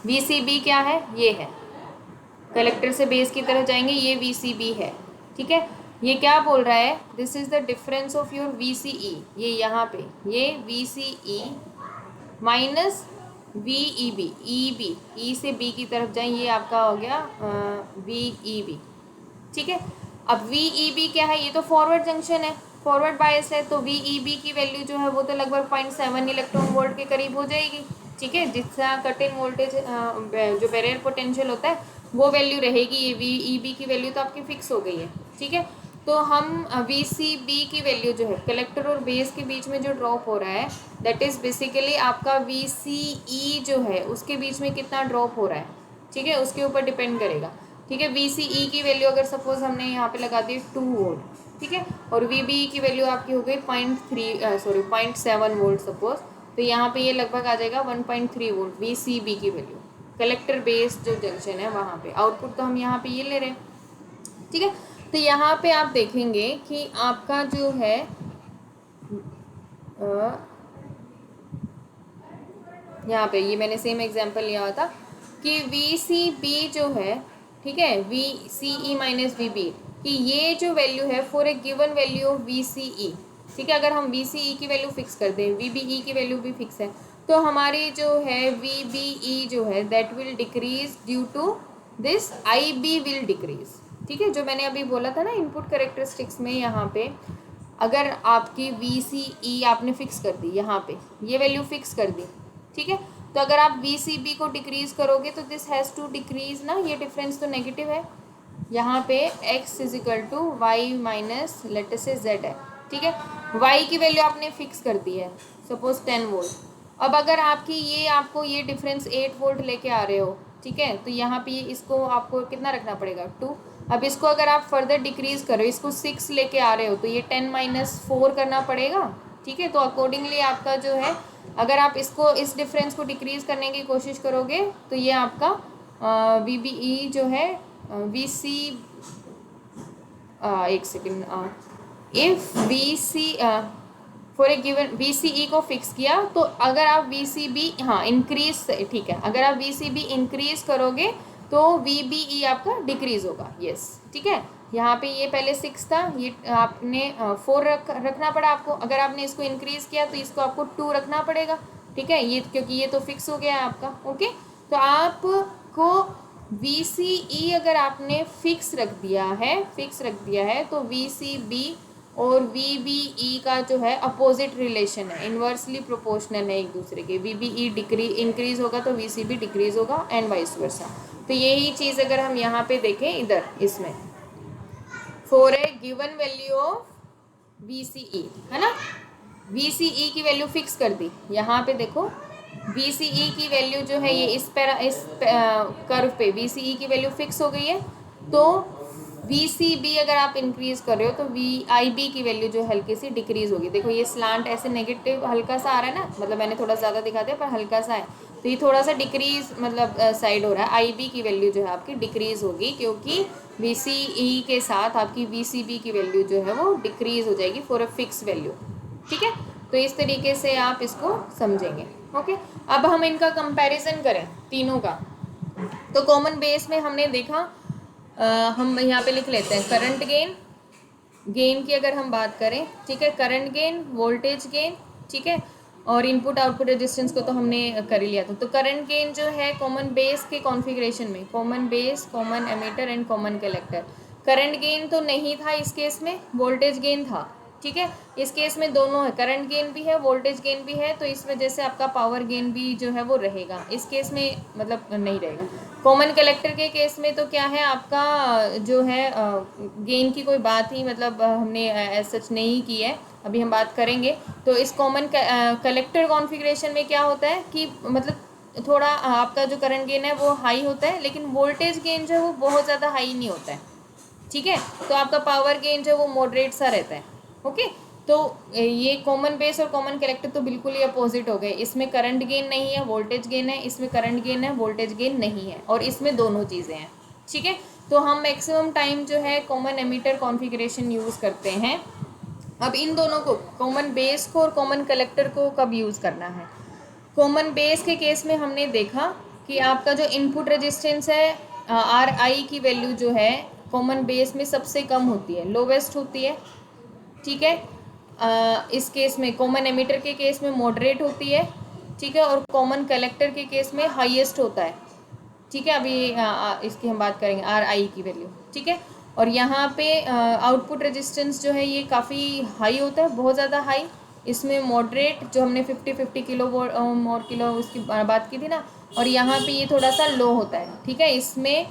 A: वी सी बी क्या है, ये है, कलेक्टर से बेस की तरफ जाएंगे, ये वी सी बी है, ठीक है। ये क्या बोल रहा है, this is the difference of your V C E, ये यहाँ पे ये V C E minus V E B, E B, E से बी की तरफ जाए, ये आपका हो गया वी ई बी, ठीक है। अब वी ई बी क्या है, ये तो फॉरवर्ड जंक्शन है, फॉरवर्ड बायस है, तो वी ई बी की वैल्यू जो है वो तो लगभग 0.7 इलेक्ट्रॉन वोल्ट के करीब हो जाएगी, ठीक है। जिसका कट इन वोल्टेज जो बैरियर पोटेंशियल होता है वो वैल्यू रहेगी, ये वी ई बी की वैल्यू तो आपकी फिक्स हो गई है, ठीक है। तो हम वी सी बी की वैल्यू जो है कलेक्टर और बेस के बीच में जो ड्रॉप हो रहा है दैट इज़ बेसिकली आपका वी सी ई जो है उसके बीच में कितना ड्रॉप हो रहा है, ठीक है, उसके ऊपर डिपेंड करेगा, ठीक है। वी सी ई की वैल्यू अगर सपोज हमने यहाँ पे लगा दी 2 वोल्ट, ठीक है, और वी बी ई की वैल्यू आपकी हो गई 0.7 वोल्ट सपोज, तो यहाँ पे ये लगभग आ जाएगा 1.3 वोल्ट वी सी बी की वैल्यू, कलेक्टर बेस जो जंक्शन है वहाँ पे। आउटपुट तो हम यहाँ पे ये ले रहे हैं, ठीक है। तो यहाँ पे आप देखेंगे कि आपका जो है यहाँ पे ये मैंने सेम एग्जांपल लिया हुआ था कि वी सी बी जो है, ठीक है, V C E minus V B, कि ये जो वैल्यू है for a given value of V C E, ठीक है, अगर हम वी सी ई की वैल्यू फिक्स कर दें, वी बी ई की वैल्यू भी फिक्स है, तो हमारी जो है वी बी ई जो है that will decrease due to this I B will decrease, ठीक है। जो मैंने अभी बोला था ना इनपुट करेक्टरिस्टिक्स में, यहाँ पे अगर आपकी वी सी ई आपने फिक्स कर दी, यहाँ पे ये वैल्यू फिक्स कर दी, ठीक है, तो अगर आप वी सी बी को डिक्रीज करोगे तो दिस हैज़ टू डिक्रीज ना, ये डिफरेंस तो नेगेटिव है। यहाँ पे x is equal to Y minus let's say z है, ठीक है। y की वैल्यू आपने फिक्स कर दी है, सपोज 10 वोल्ट। अब अगर आपकी ये आपको ये डिफरेंस 8 वोल्ट लेके आ रहे हो, ठीक है, तो यहाँ पे इसको आपको कितना रखना पड़ेगा 2। अब इसको अगर आप फर्दर डिक्रीज करो, इसको 6 लेके आ रहे हो, तो ये 10 माइनस 4 करना पड़ेगा, ठीक है। तो अकॉर्डिंगली आपका जो है, अगर आप इसको इस डिफरेंस को डिक्रीज करने की कोशिश करोगे तो ये आपका वी बी ई जो है वी सी, एक second, if V C for a given V C E को फिक्स किया, तो अगर आप वी सी बी, हाँ इंक्रीज, ठीक है, अगर आप वी सी बी इंक्रीज करोगे तो वी बी ई आपका डिक्रीज होगा, यस, ठीक है। यहाँ पे ये पहले 6 था, ये आपने 4 रखना पड़ा आपको। अगर आपने इसको इंक्रीज किया तो इसको आपको 2 रखना पड़ेगा, ठीक है, ये क्योंकि ये तो फिक्स हो गया है आपका, ओके। तो आपको वी सी ई अगर आपने फिक्स रख दिया है तो वी सी बी और वी बी ई का जो है अपोजिट रिलेशन है, इन्वर्सली प्रोपोर्शनल है एक दूसरे के। वी बी ई इंक्रीज होगा तो वी सी बी डिक्रीज होगा एंड वाइस वर्सा। तो यही चीज़ अगर हम यहाँ पे देखें इधर इसमें, for a given value of V C E, है ना, वी सी ई की वैल्यू फिक्स कर दी। यहाँ पे देखो वी सी ई की वैल्यू जो है ये इस कर्व पे वी सी ई की वैल्यू फिक्स हो गई है। तो वी सी बी अगर आप इंक्रीज कर रहे हो तो वी आई बी की वैल्यू जो हल्की सी डिक्रीज होगी। देखो ये स्लांट ऐसे नेगेटिव हल्का सा आ रहा है ना, मतलब मैंने थोड़ा ज़्यादा दिखा दिया पर हल्का सा है, तो ये थोड़ा सा डिक्रीज मतलब साइड हो रहा है। आई बी की वैल्यू जो है आपकी डिक्रीज होगी, क्योंकि वी सी ई के साथ आपकी वी सी बी की वैल्यू जो है वो डिक्रीज हो जाएगी फॉर अ फिक्स वैल्यू, ठीक है। तो इस तरीके से आप इसको समझेंगे, ओके। अब हम इनका कंपैरिजन करें तीनों का, तो कॉमन बेस में हमने देखा, हम यहाँ पे लिख लेते हैं करंट गेन, गेन की अगर हम बात करें, ठीक है, करंट गेन, वोल्टेज गेन, ठीक है, और इनपुट आउटपुट रेजिस्टेंस को तो हमने कर ही लिया था। तो करंट गेन जो है कॉमन बेस के कॉन्फ़िगरेशन में, common base, common ammeter and common collector, current gain तो नहीं था इस केस में, वोल्टेज गेन था, ठीक है। इस केस में दोनों है, करंट गेन भी है वोल्टेज गेन भी है, तो इस वजह से आपका पावर गेन भी जो है वो रहेगा। इस केस में मतलब नहीं रहेगा। कॉमन कलेक्टर के केस में तो क्या है आपका जो है गेन की कोई बात ही मतलब हमने एज सच नहीं की है, अभी हम बात करेंगे। तो इस कॉमन कलेक्टर कॉन्फ़िगरेशन में क्या होता है कि मतलब थोड़ा आपका जो करंट गेन है वो हाई होता है, लेकिन वोल्टेज गेन जो है वो बहुत ज़्यादा हाई नहीं होता है, ठीक है। तो आपका पावर गेन जो है वो मॉडरेट सा रहता है, ओके। तो ये कॉमन बेस और कॉमन कलेक्टर तो बिल्कुल ही अपोजिट हो गए। इसमें करंट गेन नहीं है, वोल्टेज गेन है, इसमें करंट गेन है, वोल्टेज गेन नहीं है, और इसमें दोनों चीज़ें हैं, ठीक है। तो हम मैक्सिमम टाइम जो है कॉमन एमीटर कॉन्फ़िगरेशन यूज़ करते हैं। अब इन दोनों को, कॉमन बेस को और कॉमन कलेक्टर को कब यूज़ करना है। कॉमन बेस के केस में हमने देखा कि आपका जो इनपुट रेजिस्टेंस है आर आई की वैल्यू जो है कॉमन बेस में सबसे कम होती है, लोवेस्ट होती है, ठीक है। इस केस में कॉमन एमीटर के केस में मॉडरेट होती है, ठीक है, और कॉमन कलेक्टर के केस में हाईएस्ट होता है, ठीक है। अभी इसकी हम बात करेंगे आर आई की वैल्यू, ठीक है। और यहाँ पे आउटपुट रेजिस्टेंस जो है ये काफ़ी हाई होता है, बहुत ज़्यादा हाई। इसमें मॉडरेट जो हमने 50 किलो ओम और किलो उसकी बात की थी ना, और यहाँ पे ये थोड़ा सा लो होता है, ठीक है। इसमें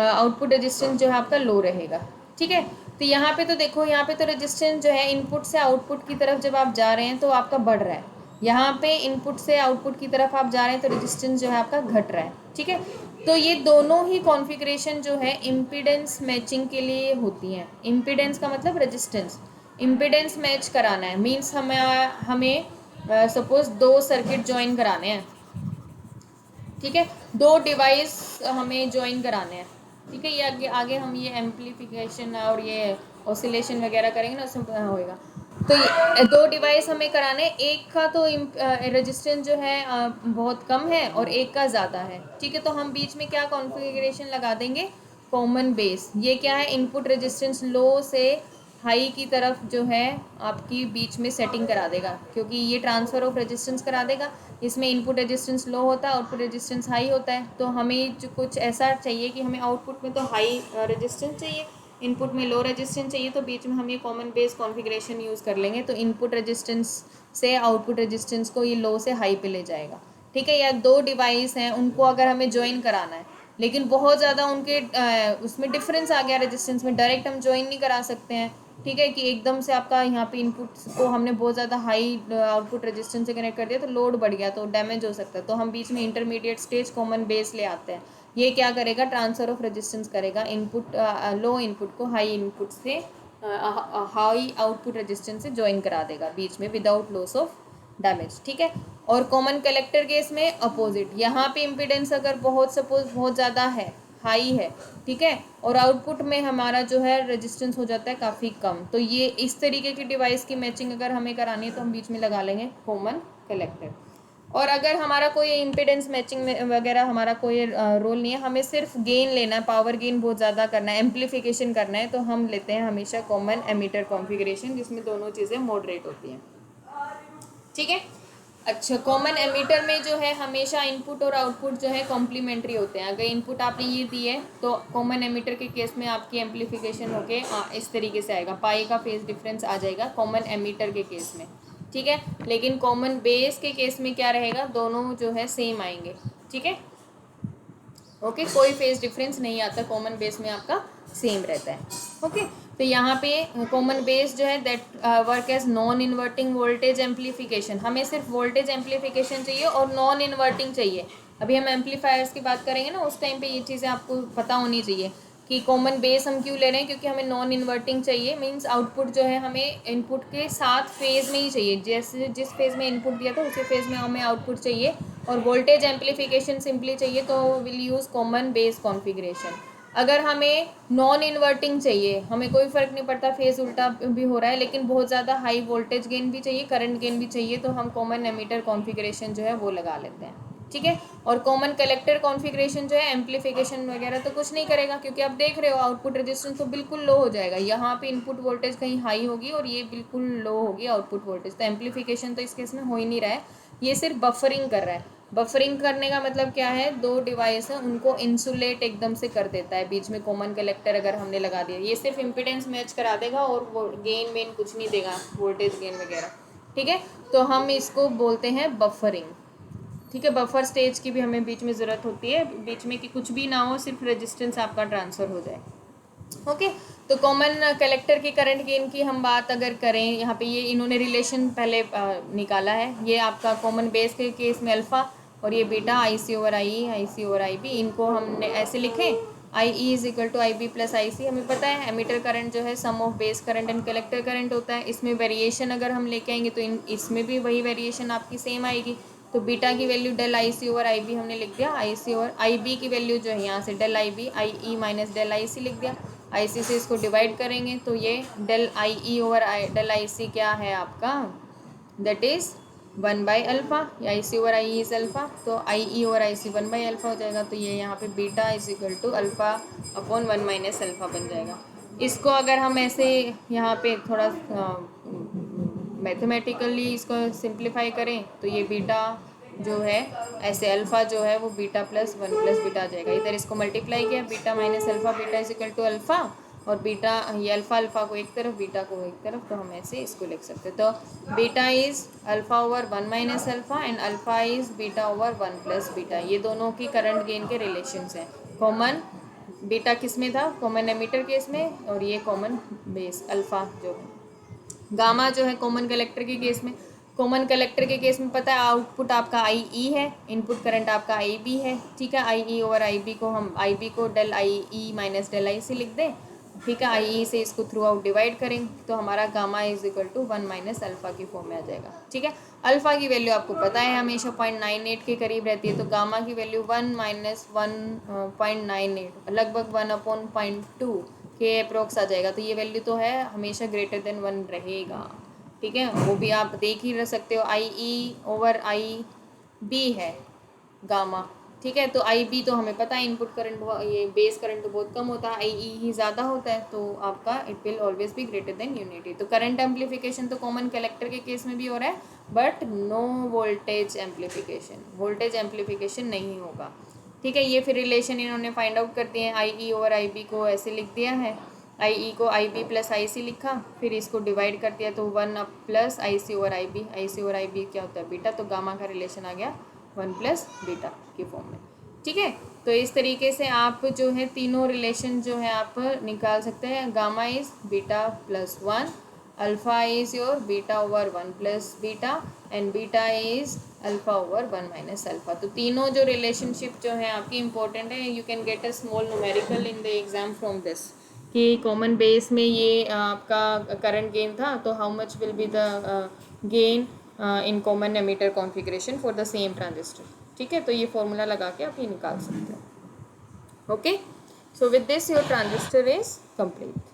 A: आउटपुट रेजिस्टेंस जो है आपका लो रहेगा, ठीक है। तो यहाँ पे तो देखो, यहाँ पे तो रेजिस्टेंस जो है इनपुट से आउटपुट की तरफ जब आप जा रहे हैं तो आपका बढ़ रहा है, यहाँ पे इनपुट से आउटपुट की तरफ आप जा रहे हैं तो रेजिस्टेंस जो है आपका घट रहा है, ठीक है। तो ये दोनों ही कॉन्फ़िगरेशन जो है इम्पीडेंस मैचिंग के लिए होती हैं। इम्पीडेंस का मतलब रेजिस्टेंस, इम्पीडेंस मैच कराना है, मीन्स हमें सपोज 2 सर्किट ज्वाइन कराने हैं, ठीक है, 2 डिवाइस हमें ज्वाइन कराने हैं, ठीक है। ये आगे आगे हम ये एम्पलीफिकेशन और ये ऑसिलेशन वगैरह करेंगे ना, उसमें होएगा। तो ये 2 डिवाइस हमें कराने, एक का तो रेजिस्टेंस जो है बहुत कम है और एक का ज़्यादा है, ठीक है। तो हम बीच में क्या कॉन्फ़िगरेशन लगा देंगे, कॉमन बेस। ये क्या है, इनपुट रेजिस्टेंस लो से हाई की तरफ जो है आपकी बीच में सेटिंग करा देगा, क्योंकि ये ट्रांसफ़र ऑफ रेजिस्टेंस करा देगा। इसमें इनपुट रेजिस्टेंस लो होता है, आउटपुट रेजिस्टेंस हाई होता है। तो हमें जो कुछ ऐसा चाहिए कि हमें आउटपुट में तो हाई रेजिस्टेंस चाहिए, इनपुट में लो रेजिस्टेंस चाहिए, तो बीच में हम ये कॉमन बेस कॉन्फ़िगरेशन यूज़ कर लेंगे। तो इनपुट रेजिस्टेंस से आउटपुट रेजिस्टेंस को ये लो से हाई पे ले जाएगा, ठीक है, या दो डिवाइस हैं उनको अगर हमें ज्वाइन कराना है लेकिन बहुत ज़्यादा उनके उसमें डिफरेंस आ गया रेजिस्टेंस में, डायरेक्ट हम ज्वाइन नहीं करा सकते हैं। ठीक है, कि एकदम से आपका यहाँ पे इनपुट को हमने बहुत ज़्यादा हाई आउटपुट रेजिस्टेंस से कनेक्ट कर दिया तो लोड बढ़ गया तो डैमेज हो सकता है, तो हम बीच में इंटरमीडिएट स्टेज कॉमन बेस ले आते हैं। ये क्या करेगा, ट्रांसफर ऑफ रेजिस्टेंस करेगा, इनपुट लो इनपुट को हाई इनपुट से हाई आउटपुट रेजिस्टेंस से ज्वाइन करा देगा बीच में विदाउट लॉस ऑफ डैमेज। ठीक है, और कॉमन कलेक्टर केस में अपोजिट, यहाँ पे इम्पिडेंस अगर सपोज बहुत ज़्यादा है, हाई है, ठीक है, और आउटपुट में हमारा जो है रेजिस्टेंस हो जाता है काफ़ी कम, तो ये इस तरीके की डिवाइस की मैचिंग अगर हमें करानी है तो हम बीच में लगा लेंगे कॉमन कलेक्टर। और अगर हमारा कोई इम्पिडेंस मैचिंग में वगैरह हमारा कोई रोल नहीं है, हमें सिर्फ गेन लेना है, पावर गेन बहुत ज़्यादा करना है, एम्पलीफिकेशन करना है, तो हम लेते हैं हमेशा कॉमन एमीटर कॉन्फ़िगरेशन जिसमें दोनों चीज़ें मॉडरेट होती हैं। ठीक है, अच्छा, कॉमन एमीटर में जो है हमेशा इनपुट और आउटपुट जो है कॉम्प्लीमेंट्री होते हैं। अगर इनपुट आपने ये दी है तो कॉमन एमीटर के केस में आपकी एम्पलीफिकेशन होके इस तरीके से आएगा, पाई का फेज डिफरेंस आ जाएगा कॉमन एमीटर के केस में। ठीक है, लेकिन कॉमन बेस के केस में क्या रहेगा, दोनों जो है सेम आएंगे। ठीक है, ओके, कोई फेज डिफरेंस नहीं आता, कॉमन बेस में आपका सेम रहता है। ओके, तो यहाँ पे कॉमन बेस जो है that work as non inverting voltage amplification, हमें सिर्फ वोल्टेज एम्पलीफिकेशन चाहिए और नॉन इन्वर्टिंग चाहिए। अभी हम एम्पलीफायर्स की बात करेंगे ना, उस टाइम पे ये चीज़ें आपको पता होनी चाहिए कि कॉमन बेस हम क्यों ले रहे हैं, क्योंकि हमें नॉन इन्वर्टिंग चाहिए, मींस आउटपुट जो है हमें इनपुट के साथ फेज में ही चाहिए, जैसे जिस फेज में इनपुट दिया था उसी फेज में हमें आउटपुट चाहिए, और वोल्टेज एम्पलीफिकेशन सिंपली चाहिए तो will use common base configuration. अगर हमें नॉन इन्वर्टिंग चाहिए, हमें कोई फ़र्क नहीं पड़ता फेज उल्टा भी हो रहा है लेकिन बहुत ज़्यादा हाई वोल्टेज गेन भी चाहिए, करंट गेन भी चाहिए, तो हम कॉमन एमीटर कॉन्फ़िगरेशन जो है वो लगा लेते हैं। ठीक है, और कॉमन कलेक्टर कॉन्फ़िगरेशन जो है एम्पलीफिकेशन वगैरह तो कुछ नहीं करेगा, क्योंकि आप देख रहे हो आउटपुट रेजिस्टेंस तो बिल्कुल लो हो जाएगा, यहाँ पे इनपुट वोल्टेज कहीं हाई होगी और ये बिल्कुल लो होगी आउटपुट वोल्टेज, तो एम्पलीफिकेशन तो इस केस में हो ही नहीं रहा है, ये सिर्फ बफरिंग कर रहा है। बफरिंग करने का मतलब क्या है, दो डिवाइस है उनको इंसुलेट एकदम से कर देता है, बीच में कॉमन कलेक्टर अगर हमने लगा दिया, ये सिर्फ इम्पिडेंस मैच करा देगा और वो गेन वेन कुछ नहीं देगा, वोल्टेज गेन वगैरह। ठीक है, तो हम इसको बोलते हैं बफरिंग। ठीक है, बफर स्टेज की भी हमें बीच में ज़रूरत होती है, बीच में कि कुछ भी ना हो, सिर्फ रेजिस्टेंस आपका ट्रांसफ़र हो जाए। ओके, तो कॉमन कलेक्टर की करंट गेन की हम बात अगर करें, यहाँ पे ये इन्होंने रिलेशन पहले निकाला है, ये आपका कॉमन बेस के केस में अल्फ़ा और ये beta, I C over I B, इनको हमने ऐसे लिखे, I E is equal to I B plus I C. हमें पता है एमीटर करंट जो है sum of base current and collector current होता है, इसमें वेरिएशन अगर हम लेके आएंगे तो इसमें भी वही वेरिएशन आपकी सेम आएगी, तो बीटा की value del I C over I B हमने लिख दिया, I C over I B की वैल्यू जो है यहाँ से del I B I E minus del I C लिख दिया, आई सी से इसको डिवाइड करेंगे तो ये del I E over del I C क्या है आपका, दैट इज़ 1/अल्फ़ा, I C over I is alpha, तो आई ई ओवर आई सी 1/अल्फ़ा हो जाएगा, तो ये यहाँ पे beta is equal to alpha upon 1 minus alpha बन जाएगा। इसको अगर हम ऐसे यहाँ पे थोड़ा मैथमेटिकली इसको सिंप्लीफाई करें तो ये बीटा जो है ऐसे अल्फ़ा जो है वो बीटा प्लस 1 प्लस बीटा आ जाएगा, इधर इसको मल्टीप्लाई किया, beta minus alpha beta is equal to alpha, और बीटा ये अल्फ़ा को एक तरफ बीटा को एक तरफ, तो हम ऐसे इसको लिख सकते हैं, तो beta is alpha over 1 minus alpha and alpha is beta over 1 plus beta, ये दोनों की करंट गेन के रिलेशंस हैं। कॉमन बीटा किस में था, कॉमन एमीटर केस में, और ये कॉमन बेस अल्फ़ा जो है, गामा जो है कॉमन कलेक्टर के केस में, कॉमन कलेक्टर के केस में पता है आउटपुट आपका आई ई है, इनपुट करंट आपका आई बी है। ठीक है, आई ई ओवर आई बी को हम आई बी को del I E minus del I C लिख दें। ठीक है, आई ई से इसको थ्रू आउट डिवाइड करें तो हमारा gamma is equal to 1 minus alpha की फॉर्म में आ जाएगा। ठीक है, अल्फ़ा की वैल्यू आपको पता है हमेशा 0.98 के करीब रहती है, तो गामा की वैल्यू 1 माइनस 1.98 लगभग 1/0.2 के अप्रोक्स आ जाएगा, तो ये वैल्यू तो है हमेशा ग्रेटर देन 1 रहेगा। ठीक है, वो भी आप देख ही रह सकते हो, आई ई ओवर आई बी है गामा। ठीक है, तो आई बी तो हमें पता है इनपुट करंट, ये बेस करंट तो बहुत कम होता है, आई ई ही ज़्यादा होता है, तो आपका it will always be greater than unity. तो करंट एम्पलीफिकेशन तो कॉमन कलेक्टर के केस में भी हो रहा है, but no voltage amplification, voltage amplification नहीं होगा। ठीक है, ये फिर रिलेशन इन्होंने फाइंड आउट कर दिए हैं, आई ई ओवर आई बी को ऐसे लिख दिया है, आई ई को आई बी प्लस आई सी लिखा, फिर इसको डिवाइड कर दिया तो 1 up plus I C over I B क्या होता है बीटा, तो गामा का रिलेशन आ गया 1 प्लस बीटा के फॉर्म में। ठीक है, तो इस तरीके से आप जो है तीनों रिलेशन जो है आप निकाल सकते हैं। Gamma is beta plus 1, alpha is your beta over 1 plus beta, and beta is alpha over 1 minus alpha. तो तीनों जो रिलेशनशिप जो है आपकी इंपॉर्टेंट है। You can get a small numerical in the exam from this, कि common base में ये आपका करंट गेन था, तो how much will be the gain in common emitter configuration for the same transistor. ठीक है, तो ये फॉर्मूला लगा के आप ये निकाल सकते हो। Okay, so with this your transistor is complete.